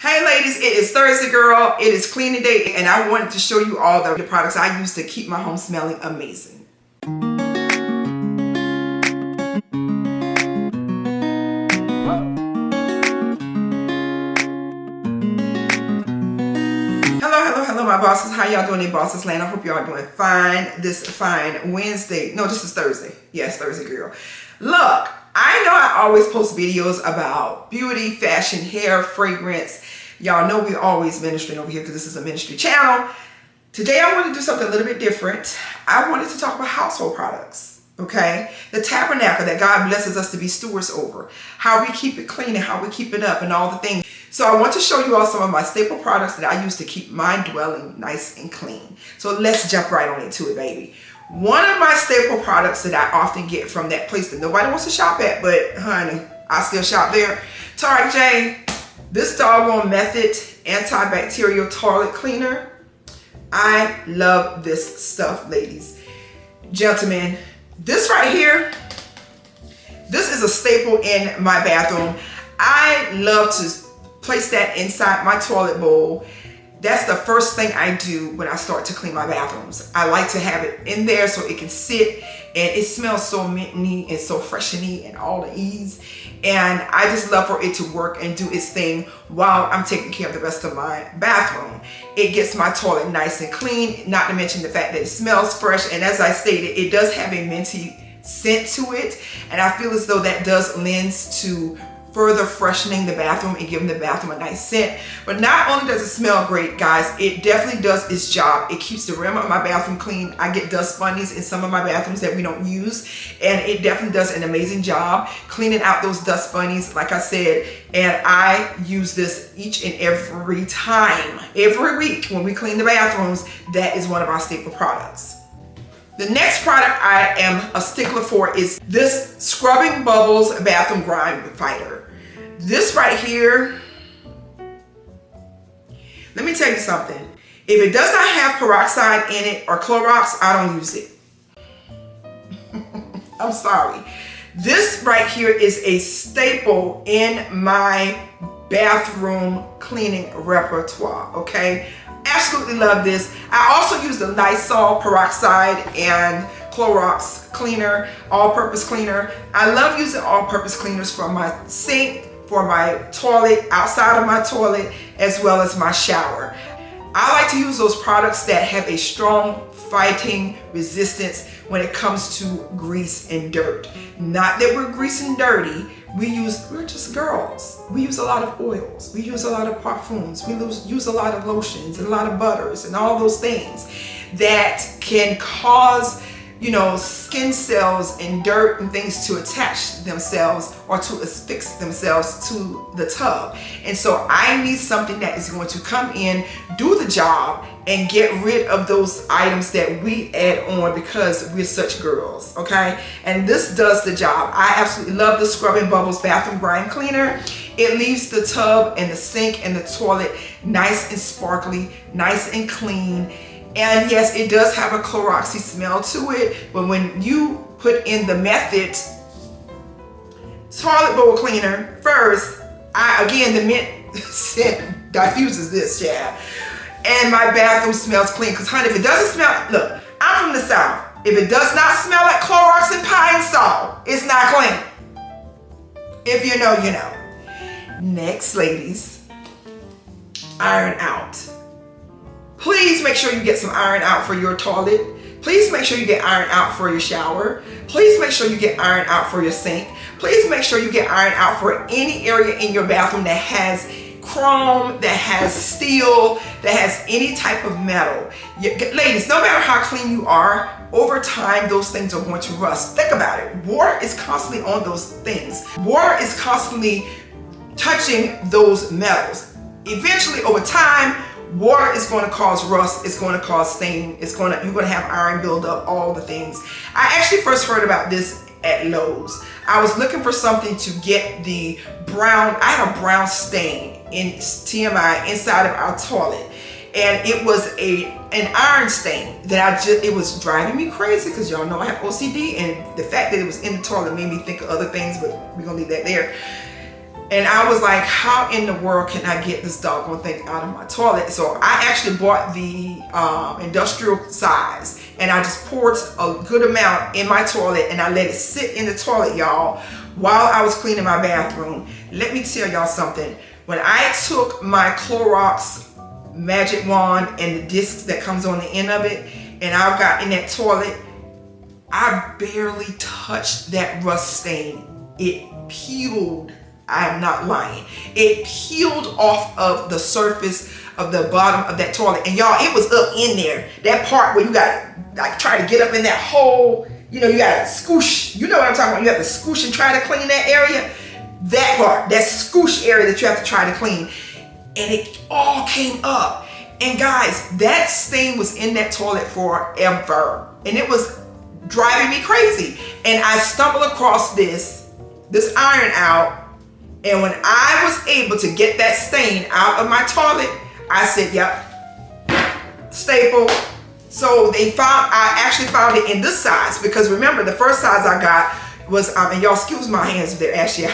Hey ladies, it is Thursday, girl. It is cleaning day, and I wanted to show you all the products I use to keep my home smelling amazing. Hello, my bosses. How y'all doing in Bosses Land? I hope y'all doing fine this fine Wednesday. No, this is Thursday. Yes, Thursday, girl. Look, I know I always post videos about beauty, fashion, hair, fragrance. Y'all know we always ministering over here because this is a ministry channel. Today I want to do something a little bit different. I wanted to talk about household products, okay? The tabernacle that God blesses us to be stewards over. How we keep it clean and how we keep it up and all the things. So I want to show you all some of my staple products that I use to keep my dwelling nice and clean. So let's jump right on into it, baby. One of my staple products that I often get from that place that nobody wants to shop at, but honey, I still shop there. Target J, this doggone Method antibacterial toilet cleaner. I love this stuff, ladies. Gentlemen, this right here, this is a staple in my bathroom. I love to place that inside my toilet bowl. That's the first thing I do when I start to clean my bathrooms. I like to have it in there so it can sit, and it smells so minty and so freshy and all the ease. And I just love for it to work and do its thing while I'm taking care of the rest of my bathroom. It gets my toilet nice and clean, not to mention the fact that it smells fresh. And as I stated, it does have a minty scent to it. And I feel as though that does lends to further freshening the bathroom and giving the bathroom a nice scent. But not only does it smell great, guys, it definitely does its job. It keeps the rim of my bathroom clean. I get dust bunnies in some of my bathrooms that we don't use, and it definitely does an amazing job cleaning out those dust bunnies, like I said. And I use this each and every time, every week when we clean the bathrooms. That is one of our staple products. The next product I am a stickler for is this Scrubbing Bubbles Bathroom Grime Fighter. This right here, let me tell you something. If it does not have peroxide in it or Clorox, I don't use it. I'm sorry. This right here is a staple in my bathroom cleaning repertoire, okay? Absolutely love this. I also use the Lysol peroxide and Clorox cleaner, all-purpose cleaner. I love using all-purpose cleaners for my sink, for my toilet, outside of my toilet, as well as my shower. I like to use those products that have a strong fighting resistance when it comes to grease and dirt. Not that we're greasy and dirty. We're just girls. We use a lot of oils. We use a lot of parfums. We use a lot of lotions and a lot of butters and all those things that can cause, skin cells and dirt and things to attach themselves or to affix themselves to the tub. And so I need something that is going to come in, do the job, and get rid of those items that we add on because we're such girls, okay? And this does the job. I absolutely love the Scrubbing Bubbles Bathroom Grime Cleaner. It leaves the tub and the sink and the toilet nice and sparkly, nice and clean. And yes, it does have a Cloroxy smell to it, but when you put in the Method toilet bowl cleaner first, the mint scent diffuses this, yeah. And my bathroom smells clean, because honey, if it doesn't smell, look, I'm from the South. If it does not smell like Clorox and pine salt, it's not clean. If you know, you know. Next, ladies, iron out. Please make sure you get some iron out for your toilet. Please make sure you get iron out for your shower. Please make sure you get iron out for your sink. Please make sure you get iron out for any area in your bathroom that has chrome, that has steel, that has any type of metal. Ladies, no matter how clean you are, over time, those things are going to rust. Think about it. Water is constantly on those things. Water is constantly touching those metals. Eventually, over time, water is going to cause rust, it's going to cause stain, you're going to have iron buildup, all the things. I actually first heard about this at Lowe's. I was looking for something to get the brown, I had a brown stain in TMI inside of our toilet. And it was an iron stain that it was driving me crazy, because y'all know I have OCD, and the fact that it was in the toilet made me think of other things, but we're going to leave that there. And I was like, how in the world can I get this doggone thing out of my toilet? So I actually bought the industrial size, and I just poured a good amount in my toilet, and I let it sit in the toilet, y'all, while I was cleaning my bathroom. Let me tell y'all something. When I took my Clorox magic wand and the disc that comes on the end of it, and I got in that toilet, I barely touched that rust stain. It peeled. I am not lying. It peeled off of the surface of the bottom of that toilet. And y'all, it was up in there. That part where you got like try to get up in that hole. You know, you got to scoosh. You know what I'm talking about? You have to scoosh and try to clean that area. That part, that scoosh area that you have to try to clean. And it all came up. And guys, that stain was in that toilet forever. And it was driving me crazy. And I stumbled across this iron out. And when I was able to get that stain out of my toilet, I said, yep, staple. So I actually found it in this size, because remember, the first size I got was, and y'all excuse my hands there, actually,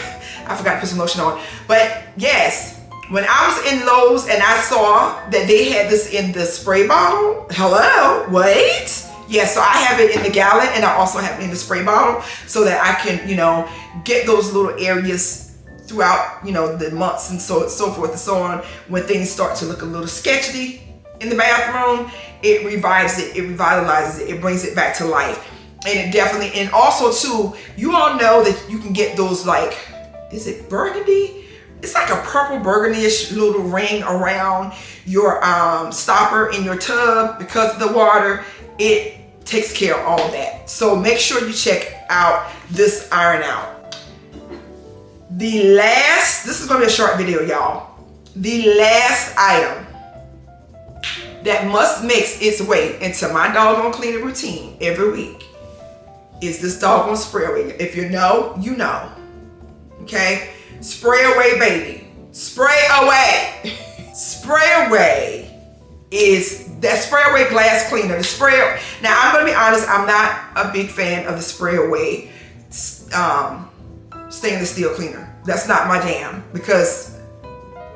I forgot to put some lotion on. But yes, when I was in Lowe's and I saw that they had this in the spray bottle, hello, wait. Yeah, so I have it in the gallon, and I also have it in the spray bottle, so that I can, you know, get those little areas throughout, you know, the months and so forth and so on. When things start to look a little sketchy in the bathroom, it revives it, it revitalizes it, it brings it back to life. And it definitely, and also too, you all know that you can get those, like, is it burgundy? It's like a purple burgundy-ish little ring around your stopper in your tub. Because of the water, it takes care of all that. So make sure you check out this iron out. This is gonna be a short video, y'all. The last item that must make its way into my doggone cleaning routine every week is this doggone spray away. If you know, you know. Okay? Spray away, baby. Spray away. Spray away is that spray away glass cleaner. The spray. Now, I'm gonna be honest, I'm not a big fan of the spray away stainless steel cleaner. That's not my jam, because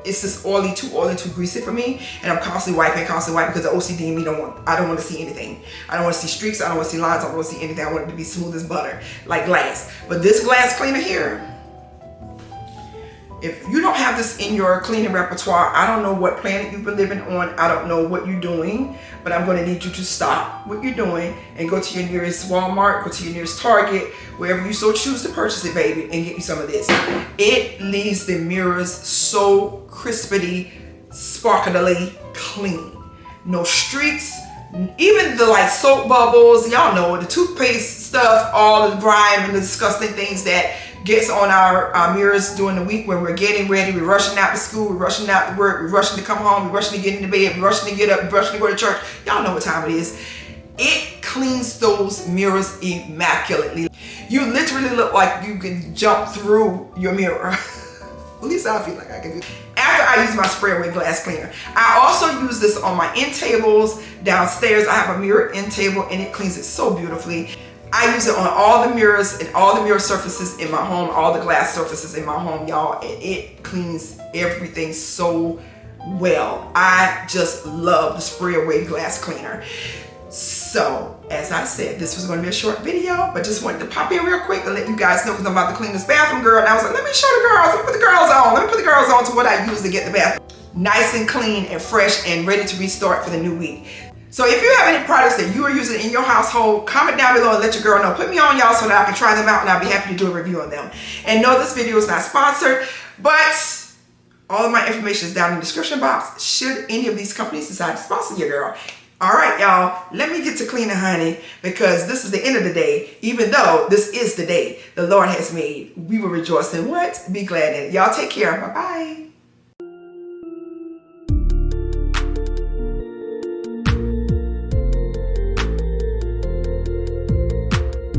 it's just oily, too greasy for me, and I'm constantly wiping because the OCD in me I don't want to see anything. I don't want to see streaks, I don't want to see lines, I don't want to see anything. I want it to be smooth as butter, like glass. But this glass cleaner here, if you don't have this in your cleaning repertoire, I don't know what planet you've been living on. I don't know what you're doing, but I'm going to need you to stop what you're doing and go to your nearest Walmart, go to your nearest Target, wherever you so choose to purchase it, baby, and get you some of this. It leaves the mirrors so crispity, sparkly clean. No streaks, even the like soap bubbles, y'all know, the toothpaste stuff, all the grime and the disgusting things that gets on our mirrors during the week when we're getting ready. We're rushing out to school, we're rushing out to work, we're rushing to come home, we're rushing to get into bed, we're rushing to get up, we're rushing to go to church. Y'all know what time it is. It cleans those mirrors immaculately. You literally look like you can jump through your mirror. At least I feel like I can do. After I use my spray away glass cleaner, I also use this on my end tables downstairs. I have a mirror end table, and it cleans it so beautifully. I use it on all the mirrors and all the mirror surfaces in my home, all the glass surfaces in my home, y'all. And it cleans everything so well. I just love the spray away glass cleaner. So, as I said, this was going to be a short video, but just wanted to pop in real quick and let you guys know, because I'm about to clean this bathroom, girl. And I was like, let me show the girls. Let me put the girls on. Let me put the girls on to what I use to get the bathroom nice and clean and fresh and ready to restart for the new week. So if you have any products that you are using in your household, comment down below and let your girl know. Put me on, y'all, so that I can try them out, and I'll be happy to do a review on them. And no, this video is not sponsored, but all of my information is down in the description box should any of these companies decide to sponsor your girl. All right, y'all, let me get to cleaning, honey, because this is the end of the day. Even though this is the day the Lord has made, we will rejoice in what? Be glad in it. Y'all take care. Bye-bye.